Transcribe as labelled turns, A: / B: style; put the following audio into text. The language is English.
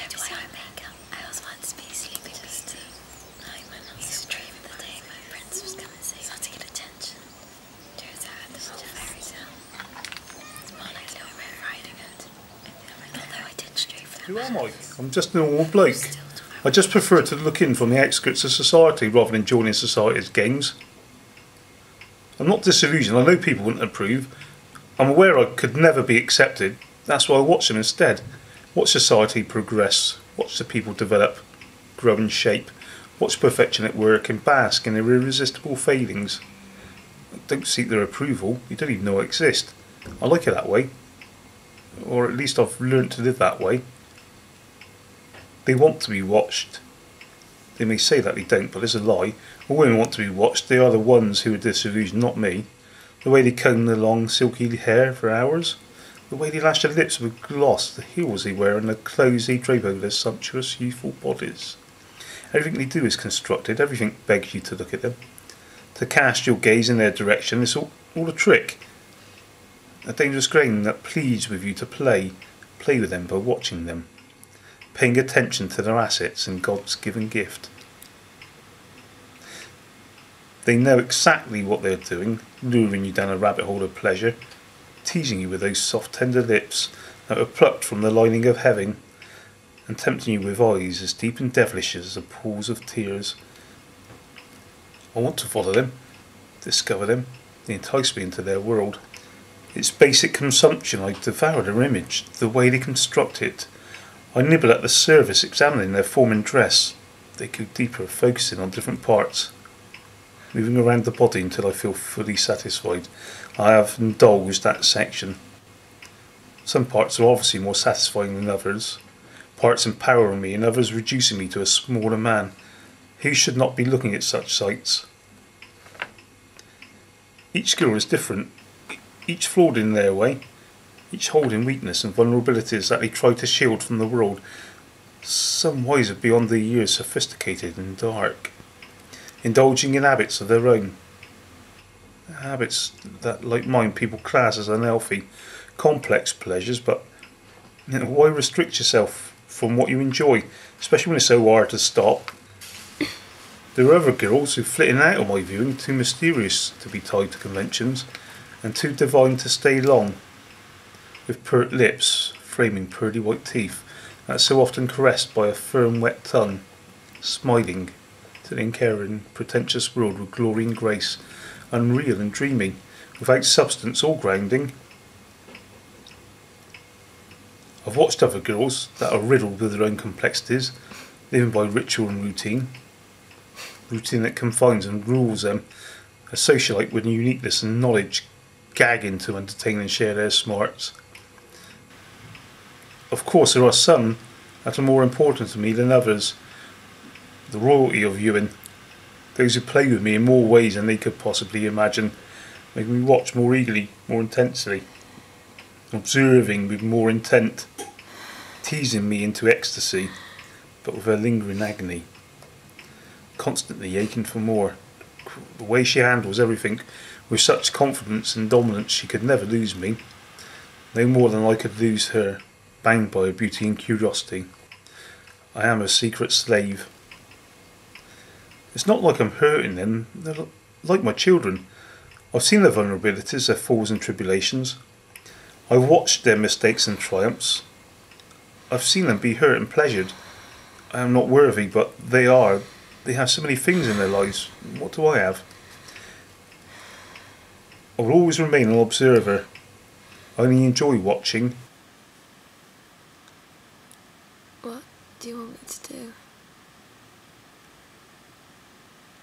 A: do I wear makeup? I always want to be sleeping just to extreme the day my prince was coming to see. Not to get attention. Turns out this was a fairy tale. It's more like Little Red Riding Hood. Although I did stray for that.
B: Who am I? I'm just an normal bloke. I just prefer to look in from the outskirts of society rather than joining society's games. I'm not disillusioned. I know people wouldn't approve. I'm aware I could never be accepted. That's why I watch them instead. Watch society progress. Watch the people develop, grow and shape. Watch perfection at work and bask in their irresistible failings. I don't seek their approval. You don't even know I exist. I like it that way. Or at least I've learnt to live that way. They want to be watched. They may say that they don't, but it's a lie. All women want to be watched. They are the ones who are disillusioned, not me. The way they comb their long, silky hair for hours. The way they lash their lips with gloss. The heels they wear and the clothes they drape over their sumptuous, youthful bodies. Everything they do is constructed. Everything begs you to look at them. To cast your gaze in their direction. It's all a trick. A dangerous game that pleads with you to play. Play with them by watching them. Paying attention to their assets and God's given gift. They know exactly what they're doing, luring you down a rabbit hole of pleasure, teasing you with those soft tender lips that were plucked from the lining of heaven, and tempting you with eyes as deep and devilish as the pools of tears. I want to follow them, discover them, they entice me into their world. It's basic consumption. I devour their image, the way they construct it. I nibble at the surface, examining their form and dress. They go deeper, focusing on different parts, moving around the body until I feel fully satisfied. I have indulged that section. Some parts are obviously more satisfying than others. Parts empowering me and others reducing me to a smaller man. Who should not be looking at such sights? Each girl is different, each flawed in their way. Each holding weakness and vulnerabilities that they try to shield from the world. Some wiser beyond their years, sophisticated and dark. Indulging in habits of their own. Habits that, like mine, people class as unhealthy. Complex pleasures, but why restrict yourself from what you enjoy? Especially when it's so hard to stop. There are other girls who flit in and out of my viewing, too mysterious to be tied to conventions, and too divine to stay long. With pert lips, framing pearly white teeth, that so often caressed by a firm wet tongue, smiling to the incaring, pretentious world with glory and grace, unreal and dreaming, without substance or grounding. I've watched other girls that are riddled with their own complexities, living by ritual and routine that confines and rules them, a socialite with uniqueness and knowledge, gagging to entertain and share their smarts. Of course, there are some that are more important to me than others. The royalty of viewing, those who play with me in more ways than they could possibly imagine, make me watch more eagerly, more intensely, observing with more intent, teasing me into ecstasy, but with a lingering agony, constantly aching for more. The way she handles everything with such confidence and dominance, she could never lose me, no more than I could lose her. Bound by her beauty and curiosity. I am a secret slave. It's not like I'm hurting them, they're like my children. I've seen their vulnerabilities, their falls and tribulations. I've watched their mistakes and triumphs. I've seen them be hurt and pleasured. I am not worthy, but they are. They have so many things in their lives. What do I have? I will always remain an observer. I only enjoy watching.
A: What do you want me to do?